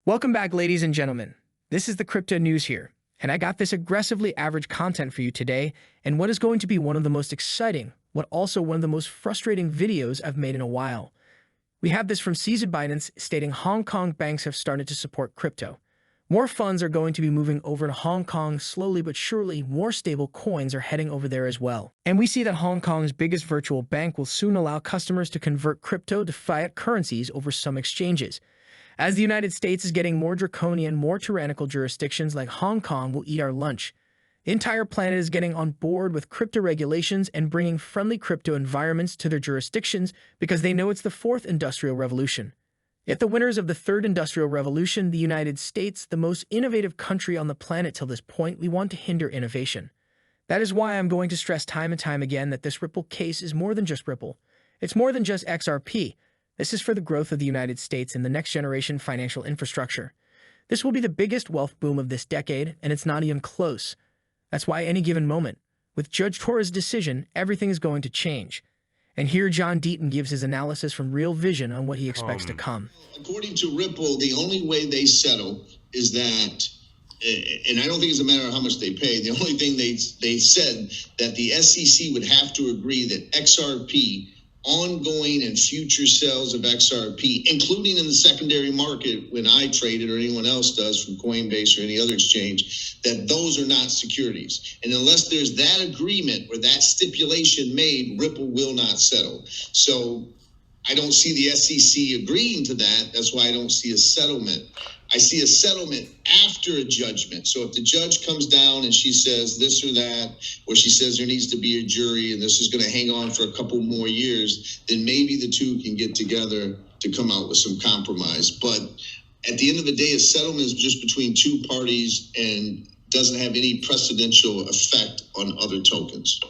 Welcome back, ladies and gentlemen. This is the crypto news here, and I got this aggressively average content for you today, and what is going to be one of the most exciting, but also one of the most frustrating videos I've made in a while. We have this from Binance stating Hong Kong banks have started to support crypto. More funds are going to be moving over to Hong Kong slowly but surely. More stable coins are heading over there as well. And we see that Hong Kong's biggest virtual bank will soon allow customers to convert crypto to fiat currencies over some exchanges. As the United States is getting more draconian, more tyrannical, jurisdictions like Hong Kong will eat our lunch. The entire planet is getting on board with crypto regulations and bringing friendly crypto environments to their jurisdictions because they know it's the fourth industrial revolution. Yet the winners of the third industrial revolution, the United States, the most innovative country on the planet till this point, we want to hinder innovation. That is why I'm going to stress time and time again that this Ripple case is more than just Ripple. It's more than just XRP. This is for the growth of the United States and the next generation financial infrastructure. This will be the biggest wealth boom of this decade, and it's not even close. That's why any given moment, with Judge Torres' decision, everything is going to change. And here John Deaton gives his analysis from real vision on what he expects to come. According to Ripple, the only way they settle is that, and I don't think it's a matter of how much they pay, the only thing they said that the SEC would have to agree that XRP, ongoing and future sales of XRP, including in the secondary market when I trade it or anyone else does from Coinbase or any other exchange, that those are not securities. And unless there's that agreement or that stipulation made, Ripple will not settle. So I don't see the SEC agreeing to that. That's why I don't see a settlement. I see a settlement after a judgment. So if the judge comes down and she says this or that, or she says there needs to be a jury and this is going to hang on for a couple more years, then maybe the two can get together to come out with some compromise. But at the end of the day, a settlement is just between two parties and doesn't have any precedential effect on other tokens.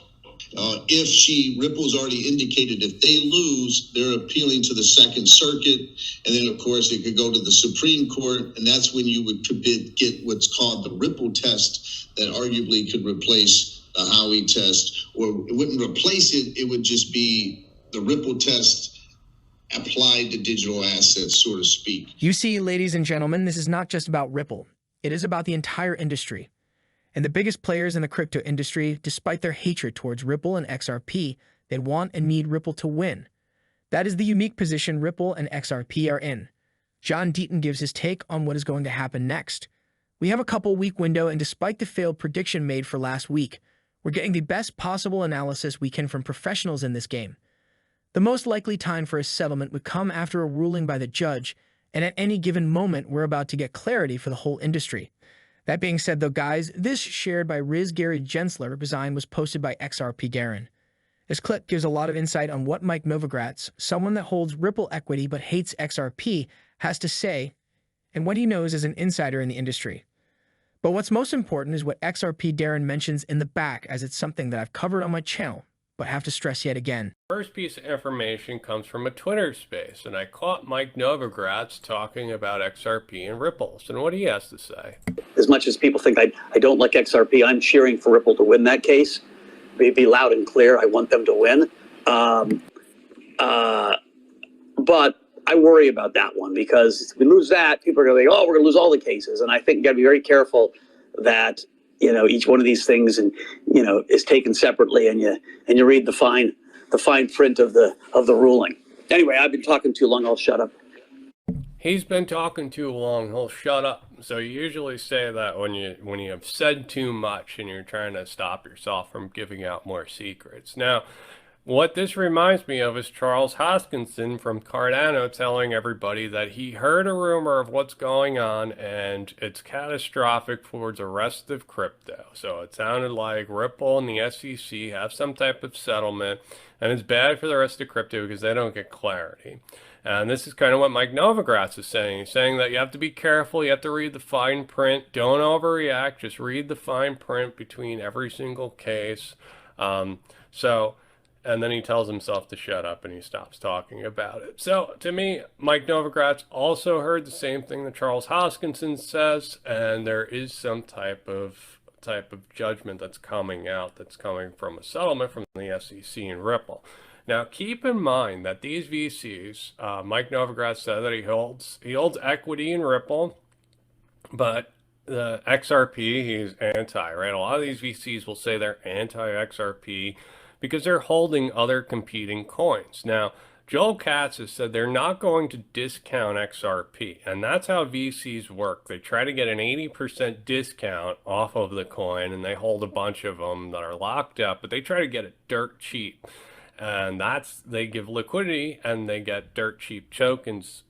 If Ripple's already indicated if they lose, they're appealing to the Second Circuit. And then, of course, it could go to the Supreme Court. And that's when you would get what's called the Ripple test that arguably could replace the Howey test. Or it wouldn't replace it. It would just be the Ripple test applied to digital assets, so to speak. You see, ladies and gentlemen, this is not just about Ripple. It is about the entire industry. And the biggest players in the crypto industry, despite their hatred towards Ripple and XRP, they want and need Ripple to win. That is the unique position Ripple and XRP are in. John Deaton gives his take on what is going to happen next. We have a couple-week window, and despite the failed prediction made for last week, we're getting the best possible analysis we can from professionals in this game. The most likely time for a settlement would come after a ruling by the judge, and at any given moment, we're about to get clarity for the whole industry. That being said, though, guys, this shared by Riz Gary Gensler design was posted by XRP Garen. This clip gives a lot of insight on what Mike Novogratz, someone that holds Ripple equity but hates XRP, has to say, and what he knows as an insider in the industry. But what's most important is what XRP Darren mentions in the back, as it's something that I've covered on my channel, but have to stress yet again. First piece of information comes from a Twitter space, and I caught Mike Novogratz talking about XRP and Ripples, and what he has to say. As much as people think I don't like XRP, I'm cheering for Ripple to win that case. Be loud and clear, I want them to win. But I worry about that one, because if we lose that, people are going to think, oh, we're going to lose all the cases. And I think you got to be very careful that, you know, each one of these things and, you know, is taken separately, and you read the fine print of the ruling. Anyway, I've been talking too long. I'll shut up. He's been talking too long. He'll shut up. So you usually say that when you have said too much and you're trying to stop yourself from giving out more secrets. Now, what this reminds me of is Charles Hoskinson from Cardano telling everybody that he heard a rumor of what's going on and it's catastrophic for the rest of crypto. So it sounded like Ripple and the SEC have some type of settlement, and it's bad for the rest of crypto because they don't get clarity. And this is kind of what Mike Novogratz is saying. He's saying that you have to be careful, you have to read the fine print, don't overreact, just read the fine print between every single case. And then he tells himself to shut up and he stops talking about it. So to me, Mike Novogratz also heard the same thing that Charles Hoskinson says, and there is some type of judgment that's coming out, that's coming from a settlement from the SEC and Ripple. Now keep in mind that these VCs, Mike Novogratz said that he holds equity in Ripple, But the XRP, he's anti, right? A lot of these VCs will say they're anti-XRP because they're holding other competing coins. Now, Joel Katz has said they're not going to discount XRP, and that's how VCs work. They try to get an 80% discount off of the coin, and they hold a bunch of them that are locked up, but they try to get it dirt cheap. And they give liquidity, and they get dirt cheap tokens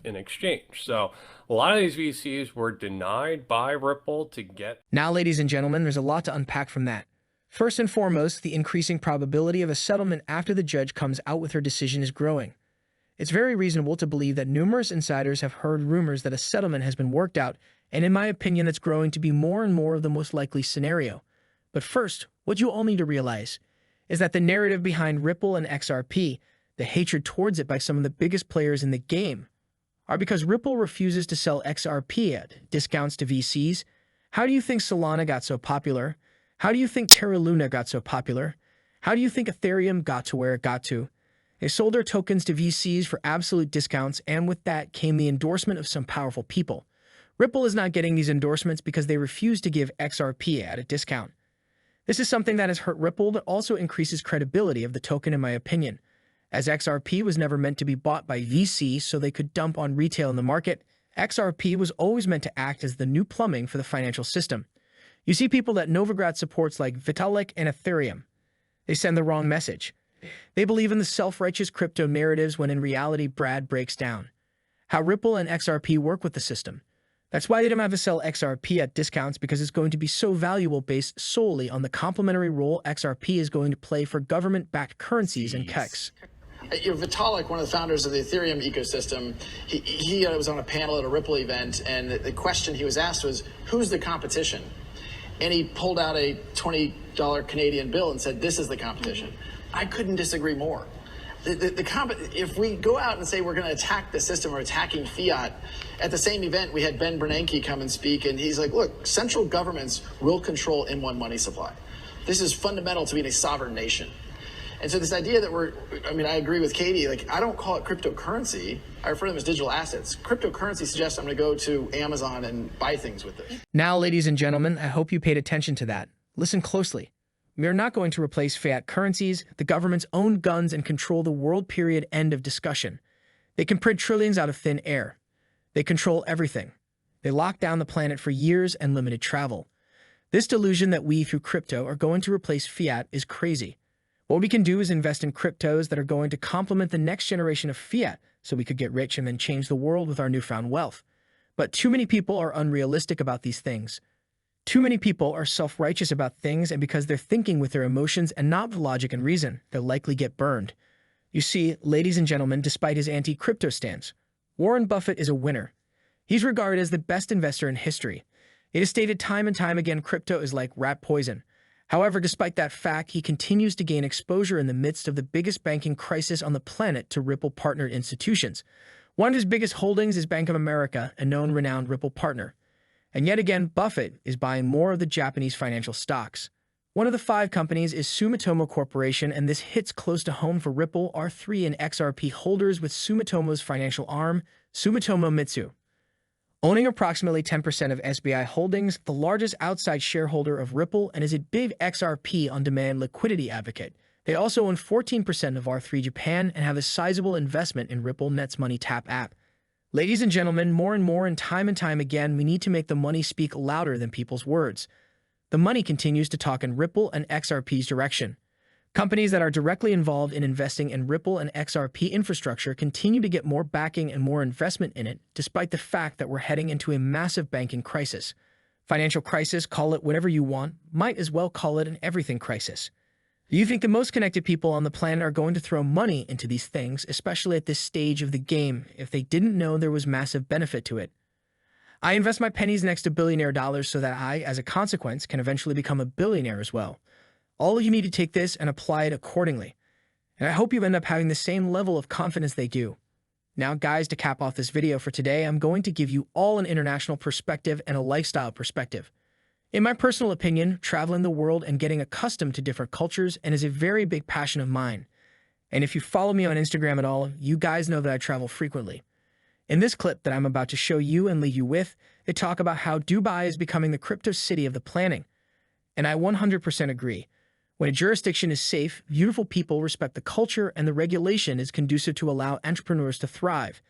in exchange. So a lot of these VCs were denied by Ripple to get. Now, ladies and gentlemen, there's a lot to unpack from that. First and foremost, the increasing probability of a settlement after the judge comes out with her decision is growing. It's very reasonable to believe that numerous insiders have heard rumors that a settlement has been worked out, and in my opinion, that's growing to be more and more of the most likely scenario. But first, what you all need to realize is that the narrative behind Ripple and XRP, the hatred towards it by some of the biggest players in the game, are because Ripple refuses to sell XRP at discounts to VCs. How do you think Solana got so popular? How do you think Terra Luna got so popular? How do you think Ethereum got to where it got to? They sold their tokens to VCs for absolute discounts, and with that came the endorsement of some powerful people. Ripple is not getting these endorsements because they refuse to give XRP at a discount. This is something that has hurt Ripple, but also increases credibility of the token in my opinion, as XRP was never meant to be bought by VCs so they could dump on retail in the market. XRP was always meant to act as the new plumbing for the financial system. You see people that Novogratz supports like Vitalik and Ethereum. They send the wrong message. They believe in the self-righteous crypto narratives when in reality Brad breaks down how Ripple and XRP work with the system. That's why they don't have to sell XRP at discounts, because it's going to be so valuable based solely on the complementary role XRP is going to play for government-backed currencies and KEX. Vitalik, one of the founders of the Ethereum ecosystem, he was on a panel at a Ripple event, and the question he was asked was, who's the competition? And he pulled out a $20 Canadian bill and said, this is the competition. I couldn't disagree more. If we go out and say we're going to attack the system or attacking fiat, at the same event we had Ben Bernanke come and speak, and he's like, look, central governments will control M1 money supply. This is fundamental to being a sovereign nation. And so this idea that I agree with Katie, like, I don't call it cryptocurrency. I refer to them as digital assets. Cryptocurrency suggests I'm going to go to Amazon and buy things with it. Now, ladies and gentlemen, I hope you paid attention to that. Listen closely. We are not going to replace fiat currencies. The governments own guns and control the world, period, end of discussion. They can print trillions out of thin air. They control everything. They locked down the planet for years and limited travel. This delusion that we, through crypto, are going to replace fiat is crazy. What we can do is invest in cryptos that are going to complement the next generation of fiat so we could get rich and then change the world with our newfound wealth. But too many people are unrealistic about these things. Too many people are self-righteous about things, and because they're thinking with their emotions and not with logic and reason, they'll likely get burned. You see, ladies and gentlemen, despite his anti-crypto stance, Warren Buffett is a winner. He's regarded as the best investor in history. It is stated time and time again crypto is like rat poison. However, despite that fact, he continues to gain exposure in the midst of the biggest banking crisis on the planet to Ripple-partnered institutions. One of his biggest holdings is Bank of America, a known renowned Ripple partner. And yet again, Buffett is buying more of the Japanese financial stocks. One of the 5 companies is Sumitomo Corporation, and this hits close to home for Ripple, R3, and XRP holders with Sumitomo's financial arm, Sumitomo Mitsui, owning approximately 10% of SBI Holdings, the largest outside shareholder of Ripple, and is a big XRP on-demand liquidity advocate. They also own 14% of R3 Japan and have a sizable investment in Ripple Net's Money Tap app. Ladies and gentlemen, more and time again, we need to make the money speak louder than people's words. The money continues to talk in Ripple and XRP's direction. Companies that are directly involved in investing in Ripple and XRP infrastructure continue to get more backing and more investment in it, despite the fact that we're heading into a massive banking crisis. Financial crisis, call it whatever you want, might as well call it an everything crisis. Do you think the most connected people on the planet are going to throw money into these things, especially at this stage of the game, if they didn't know there was massive benefit to it? I invest my pennies next to billionaire dollars so that I, as a consequence, can eventually become a billionaire as well. All of you need to take this and apply it accordingly. And I hope you end up having the same level of confidence they do. Now, guys, to cap off this video for today, I'm going to give you all an international perspective and a lifestyle perspective. In my personal opinion, traveling the world and getting accustomed to different cultures is a very big passion of mine. And if you follow me on Instagram at all, you guys know that I travel frequently. In this clip that I'm about to show you and leave you with, they talk about how Dubai is becoming the crypto city of the planet. And I 100% agree. When a jurisdiction is safe, beautiful people respect the culture, and the regulation is conducive to allow entrepreneurs to thrive,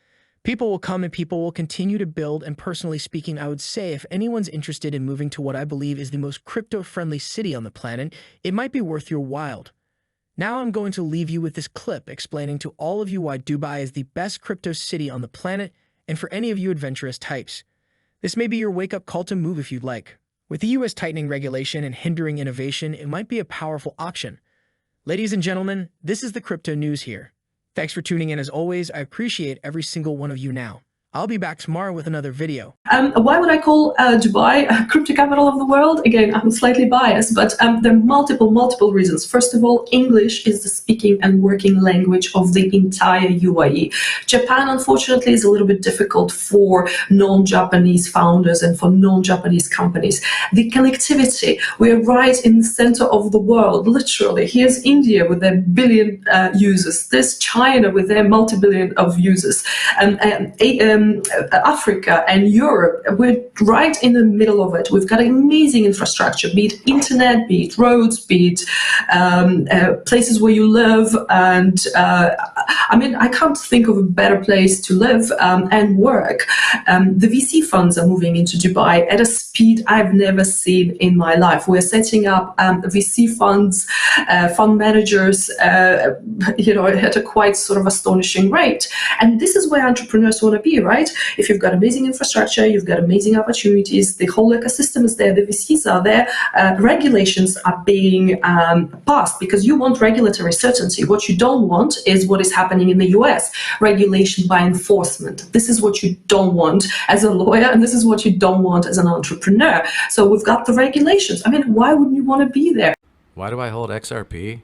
people will come and people will continue to build. And personally speaking, I would say if anyone's interested in moving to what I believe is the most crypto-friendly city on the planet, it might be worth your while. Now I'm going to leave you with this clip explaining to all of you why Dubai is the best crypto city on the planet, and for any of you adventurous types, this may be your wake-up call to move if you'd like. With the US tightening regulation and hindering innovation, it might be a powerful option. Ladies and gentlemen, this is the crypto news here. Thanks for tuning in as always. I appreciate every single one of you now. I'll be back tomorrow with another video. Why would I call Dubai crypto capital of the world? Again, I'm slightly biased, but there are multiple reasons. First of all, English is the speaking and working language of the entire UAE. Japan, unfortunately, is a little bit difficult for non-Japanese founders and for non-Japanese companies. The connectivity, we're right in the center of the world, literally. Here's India with their billion users. There's China with their multi-billion of users. Africa and Europe, we're right in the middle of it. We've got amazing infrastructure, be it internet, be it roads, be it places where you live. And I mean, I can't think of a better place to live and work. The VC funds are moving into Dubai at a speed I've never seen in my life. We're setting up VC funds, fund managers, at a quite sort of astonishing rate. And this is where entrepreneurs want to be, right? If you've got amazing infrastructure, you've got amazing opportunities, the whole ecosystem is there, the VCs are there, regulations are being passed because you want regulatory certainty. What you don't want is what is happening in the US, regulation by enforcement. This is what you don't want as a lawyer, and this is what you don't want as an entrepreneur. So we've got the regulations. I mean, why wouldn't you want to be there? Why do I hold XRP?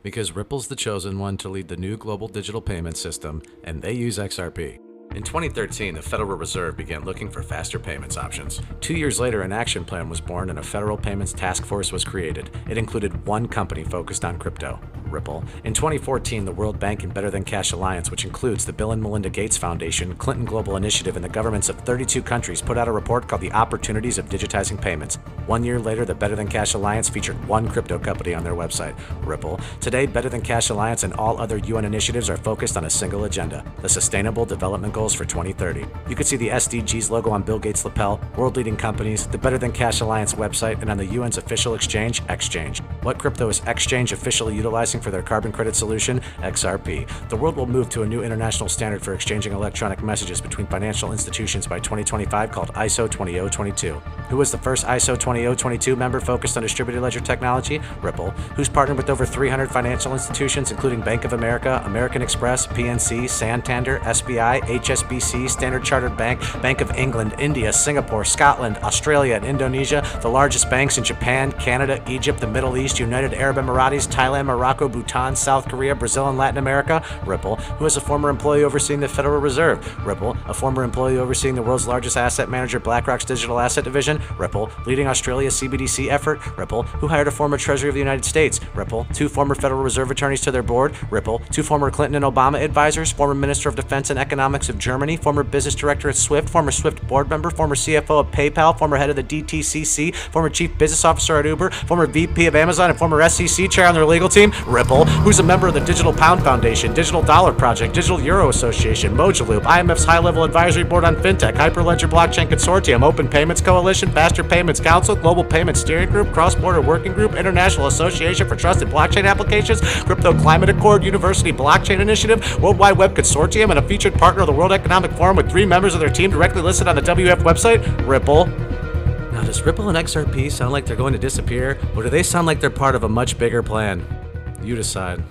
Because Ripple's the chosen one to lead the new global digital payment system, and they use XRP. In 2013, the Federal Reserve began looking for faster payments options. 2 years later, an action plan was born and a federal payments task force was created. It included one company focused on crypto, Ripple. In 2014, the World Bank and Better Than Cash Alliance, which includes the Bill and Melinda Gates Foundation, Clinton Global Initiative, and the governments of 32 countries, put out a report called The Opportunities of Digitizing Payments. 1 year later, the Better Than Cash Alliance featured one crypto company on their website, Ripple. Today, Better Than Cash Alliance and all other UN initiatives are focused on a single agenda, the Sustainable Development Goals for 2030. You can see the SDGs logo on Bill Gates' lapel, world-leading companies, the Better Than Cash Alliance website, and on the UN's official exchange, Exchange. What crypto is Exchange officially utilizing for their carbon credit solution? XRP. The world will move to a new international standard for exchanging electronic messages between financial institutions by 2025 called ISO 20022. Who was the first ISO 20022 member focused on distributed ledger technology? Ripple. Who's partnered with over 300 financial institutions including Bank of America, American Express, PNC, Santander, SBI, HSBC, Standard Chartered Bank, Bank of England, India, Singapore, Scotland, Australia, and Indonesia, the largest banks in Japan, Canada, Egypt, the Middle East, United Arab Emirates, Thailand, Morocco, Bhutan, South Korea, Brazil, and Latin America? Ripple. Who is a former employee overseeing the Federal Reserve? Ripple. A former employee overseeing the world's largest asset manager, BlackRock's digital asset division? Ripple. Leading Australia's CBDC effort? Ripple. Who hired a former Treasury of the United States? Ripple. 2 former Federal Reserve attorneys to their board? Ripple. 2 former Clinton and Obama advisors, former Minister of Defense and Economics of Germany, former business director at Swift, former Swift board member, former CFO of PayPal, former head of the DTCC, former chief business officer at Uber, former VP of Amazon, and former SEC chair on their legal team? Ripple. Who's a member of the Digital Pound Foundation, Digital Dollar Project, Digital Euro Association, Mojaloop, IMF's high-level advisory board on fintech, Hyperledger Blockchain Consortium, Open Payments Coalition, Faster Payments Council, Global Payments Steering Group, Cross-Border Working Group, International Association for Trusted Blockchain Applications, Crypto Climate Accord, University Blockchain Initiative, World Wide Web Consortium, and a featured partner of the World Economic Forum with 3 members of their team directly listed on the WF website? Ripple. Now, does Ripple and XRP sound like they're going to disappear, or do they sound like they're part of a much bigger plan? You decide.